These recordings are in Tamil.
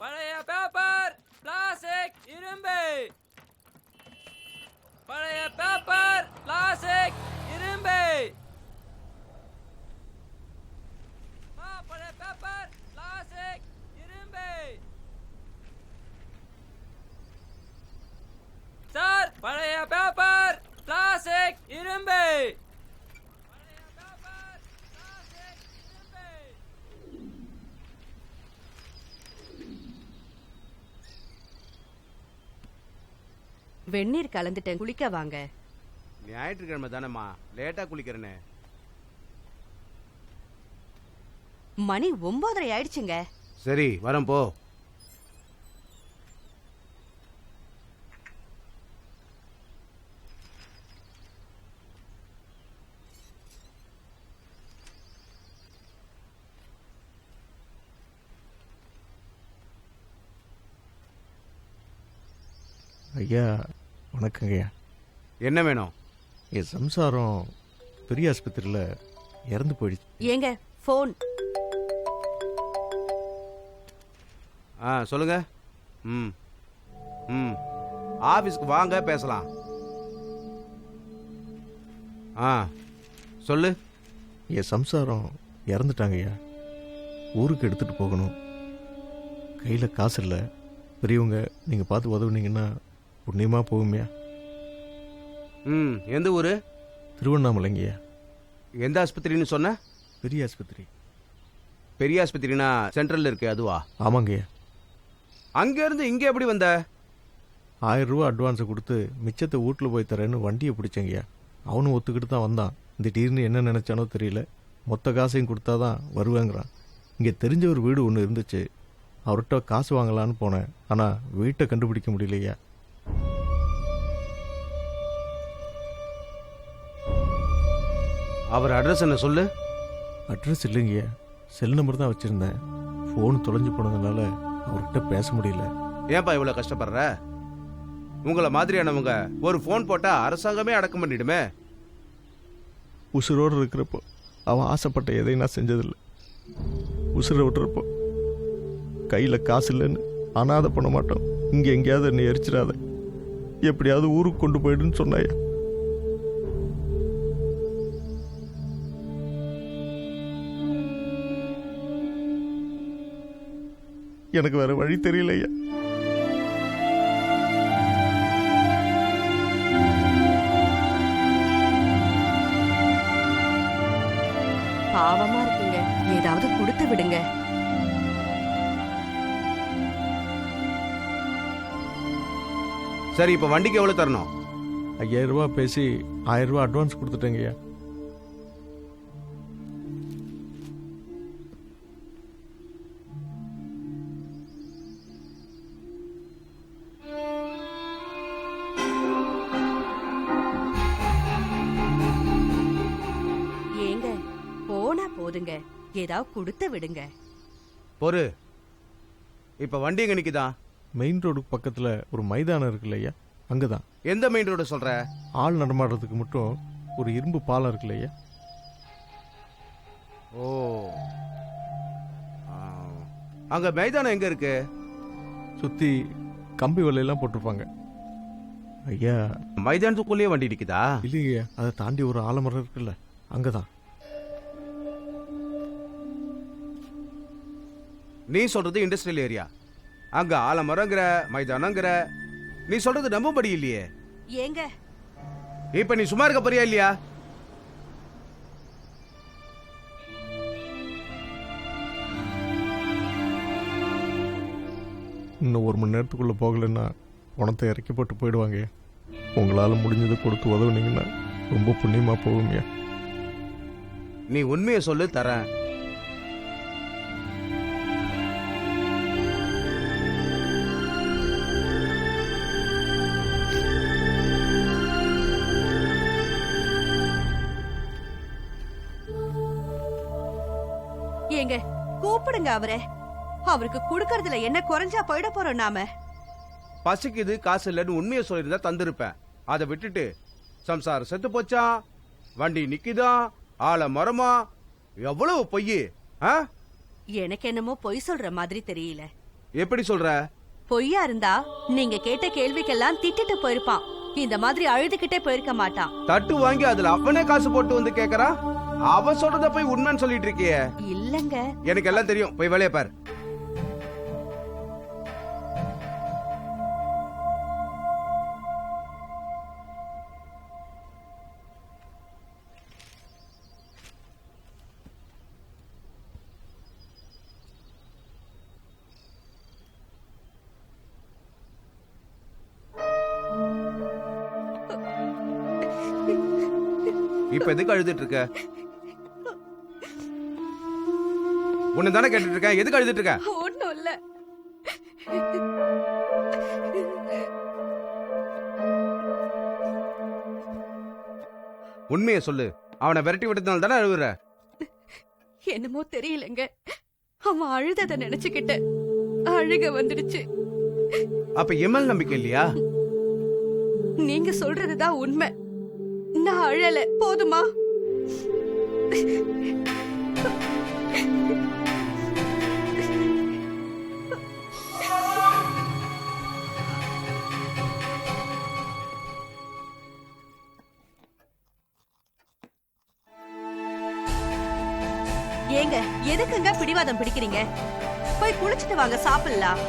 பழைய பேப்பர், பிளாஸ்டிக், இரும்பு. பழைய பேப்பர், பிளாஸ்டிக், இரும்பு. பழைய பேப்பர், பிளாஸ்டிக், இரும்பு. சார், பழைய பேப்பர், பிளாஸ்டிக், இரும்பு. பழைய பேப்பர், பிளாஸ்டிக், இரும்பு. வெந்நீர் கலந்துட்டேன், குளிக்க வாங்க. ஞாயிற்றுக்கிழமை தானேம்மா, லேட்டா குளிக்கிறேன்னு. மணி 9:30 ஆயிடுச்சுங்க. சரி வரேன் போ. ஐயா வணக்கங்க ஐயா. என்ன வேணும்? என் சம்சாரம் பெரிய ஆஸ்பத்திரியில் இறந்து போயிடுச்சு. ஏங்க போன். சொல்லுங்க. ம் ம் ஆஃபீஸ்க்கு வாங்க பேசலாம். சொல்லு. என் சம்சாரம் இறந்துட்டாங்க ஐயா. ஊருக்கு எடுத்துகிட்டு போகணும். கையில் காசு இல்லை. பெரியவங்க நீங்கள் பார்த்து உதவுனீங்கன்னா புண்ணியமாக போகுமையா. எந்த ஊர்? திருவண்ணாமலைங்கய்யா. எந்த ஆஸ்பத்திரின்னு சொன்ன? பெரிய ஆஸ்பத்திரி. பெரிய ஆஸ்பத்திரினா சென்ட்ரலில் இருக்கு அதுவா? ஆமாங்கய்யா. அங்கேருந்து இங்கே எப்படி வந்த? 1000 ரூபா அட்வான்ஸை கொடுத்து மிச்சத்தை வீட்டில் போய் தரேன்னு வண்டியை பிடிச்சங்கய்யா. அவனும் ஒத்துக்கிட்டு தான் வந்தான். திடீர்னு என்ன நினச்சானோ தெரியல, மொத்த காசையும் கொடுத்தா தான் வருவேங்கிறான். இங்கே தெரிஞ்ச ஒரு வீடு ஒன்று இருந்துச்சு, அவர்கிட்ட காசு வாங்கலான்னு போனேன். ஆனால் வீட்டை கண்டுபிடிக்க முடியலையா. அவர் அட்ரஸ் என்ன சொல்லு. அட்ரஸ் இல்லைங்கய்யா, செல் நம்பர் தான் வச்சுருந்தேன். ஃபோன் தொலைஞ்சு போனதுனால அவர்கிட்ட பேச முடியல. ஏன்பா இவ்வளோ கஷ்டப்படுற? உங்களை மாதிரியானவங்க ஒரு ஃபோன் போட்டா அரசாங்கமே அடக்கம் பண்ணிடுமே. உசுரோடு இருக்கிறப்போ அவன் ஆசைப்பட்ட எதையும் நான் செஞ்சதில்லை. உசுரை விட்டுறப்போ கையில் காசு இல்லைன்னு அனாதை பண்ண மாட்டோம். இங்கே எங்கேயாவது என்னை எரிச்சிடாத, எப்படியாவது ஊருக்கு கொண்டு போயிடுன்னு சொன்னாயா. எனக்கு வேற வழி தெரியலையா. பாவமா இருக்குங்க, ஏதாவது கொடுத்து விடுங்க. சரி, இப்போ வண்டிக்கு எவ்வளோ தரணும்? 5000 ரூபா பேசி 1000 ரூபா அட்வான்ஸ் கொடுத்துட்டேங்கய்யா. ஏங்க போனா போதுங்க, ஏதாவது கொடுத்து விடுங்க. பொறு. இப்போ வண்டி எங்க நிக்குதான்? மெயின் ரோடுக்கு பக்கத்தில் ஒரு மைதானம் இருக்குல்ல ஐயா, அங்கே தான். எந்த மெயின் ரோடு சொல்ற? ஆள் நடமாடுறதுக்கு மட்டும் ஒரு இரும்பு பாலம் இருக்குல்ல ஐயா. ஓ, அங்க மைதானம் எங்க இருக்கு? சுற்றி கம்பி வலையெல்லாம் போட்டிருப்பாங்க ஐயா. மைதானத்துக்குள்ளேயே வண்டி நிக்குதா? இல்லைங்கய்யா, அதை தாண்டி ஒரு ஆலமரம் இருக்குல்ல, அங்கே தான். நீ சொல்றது இண்டஸ்ட்ரியல் ஏரியா, அங்க ஆலமரங்கிற மைதானங்கிற. நீ சொல்றது நம்பும்படி இல்லையே. ஏங்க இப்ப நீ சும்மா இருக்க போறியா இல்லையா? இன்னும் 1 மணி நேரத்துக்குள்ளே போகலைன்னா பணத்தை இறக்கி போட்டு போயிடுவாங்க. உங்களால் முடிஞ்சதை கொடுத்து உதவுனீங்கன்னா ரொம்ப புண்ணியமாக போகுங்கய்யா. நீ உண்மையை சொல்லு, தரேன். ஏங்க கூப்பிடுங்க அவரை. அவருக்கு கொடுக்கறதுல என்ன குறைஞ்சா போயிட போறோம் நாம. பசிக்குது காசு இல்லைன்னு உண்மையை சொல்லியிருந்தா தந்திருப்பேன். அதை விட்டுட்டு சம்சாரம் செத்து போச்சா, வண்டி நிக்குதான், ஆல மரமா, எவ்வளவு பொய். எனக்கு என்னமோ பொய் சொல்ற மாதிரி தெரியல. எப்படி சொல்ற? பொய்யா இருந்தா நீங்க கேட்ட கேள்விக்கெல்லாம் திட்டிட்டு போயிருப்பான். இந்த மாதிரி அழுதுகிட்டே போயிருக்க மாட்டான். தட்டு வாங்கி அதுல அவனே காசு போட்டு வந்து கேக்குறான். அவ சொல்றத போய் உண்மைன்னு சொல்லிட்டு இருக்கியே. இல்லங்க, எனக்கு எல்லாம் தெரியும். போய் வேலைய பாரு. இப்ப எதுக்கு அழுதுட்டு இருக்க? உன்னை தானே கேட்டுட்டு இருக்கேன். எதுக்கு அழுதுட்டு இருக்க? ஒண்ணும் இல்ல. உண்மையை சொல்லு. அவனை விரட்டி விட்டதுனால தானே அழுகுற? என்னமோ தெரியலங்க, அவன் அழுதத நினைச்சுக்கிட்டு அழுக வந்துடுச்சு. அப்ப எம்எல் நம்பிக்கை இல்லையா? நீங்க சொல்றதுதான் உண்மை. நான் அழல, போதுமா? ஏங்க, எதுக்குங்க பிடிவாதம் பிடிக்கிறீங்க? போய் குளிச்சிட்டு வாங்க, சாப்பிடலாம்.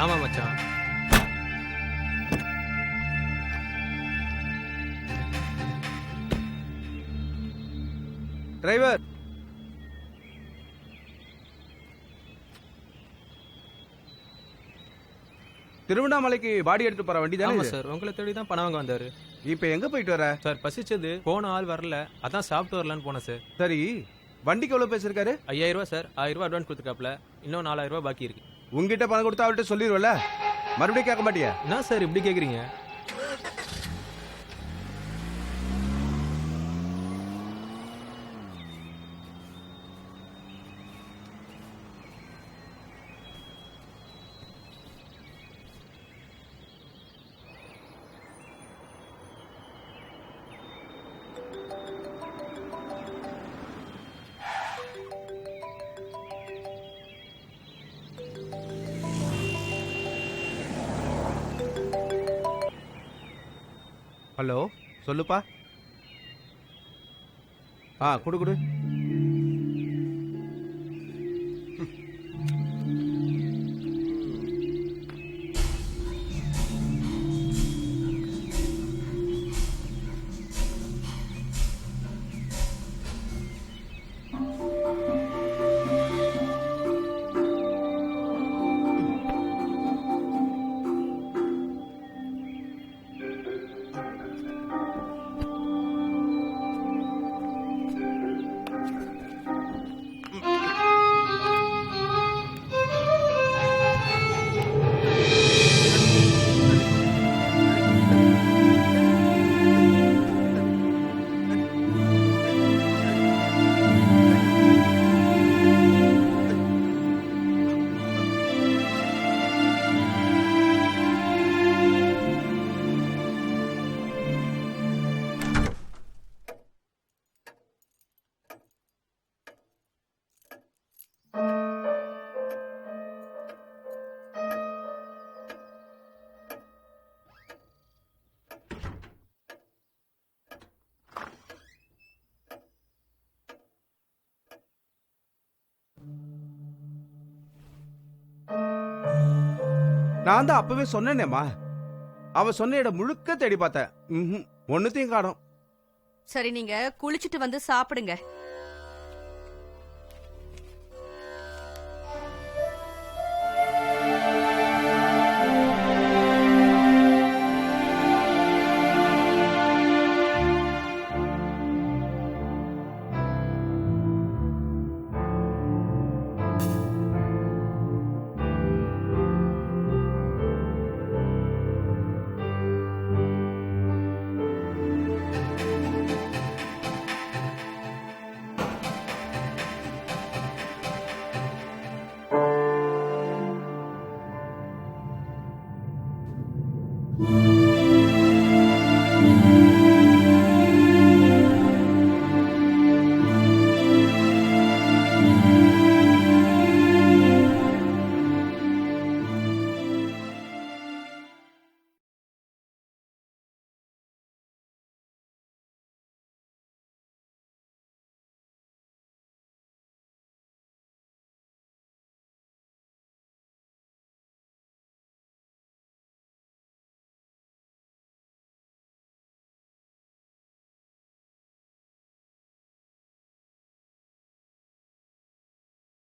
ஆமா மச்சான். டிரைவர், திருவண்ணாமலைக்கு பாடி எடுத்து போற வண்டி ஆமா தானே? சார், உங்களை தேடி தான் பணம் வாங்க வந்தாரு. இப்ப எங்க போயிட்டு வர? சார் பசிச்சது, போன ஆள் வரல, அதான் சாப்பிட்டு வரலான்னு போனேன் சார். சரி, வண்டிக்கு எவ்வளவு பேசிருக்காரு? 5000 ரூபா சார். 1000 ரூபா அட்வான்ஸ் கொடுத்துருக்காப்ல, இன்னும் 4000 ரூபா பாக்கி இருக்கு. உங்ககிட்ட பணம் கொடுத்தா அவர்கிட்ட சொல்லிடுவல, மறுபடியும் கேட்க மாட்டியா? என்ன சார் இப்படி கேக்குறீங்க? ஹலோ, சொல்லுப்பா. குடு குடு. நான் தான் அப்பவே சொன்னேனேம்மா. அவ சொன்ன இடம் முழுக்க தேடி பார்த்தேன். ஒன்னுத்தையும் காணோம். சரி, நீங்க குளிச்சிட்டு வந்து சாப்பிடுங்க.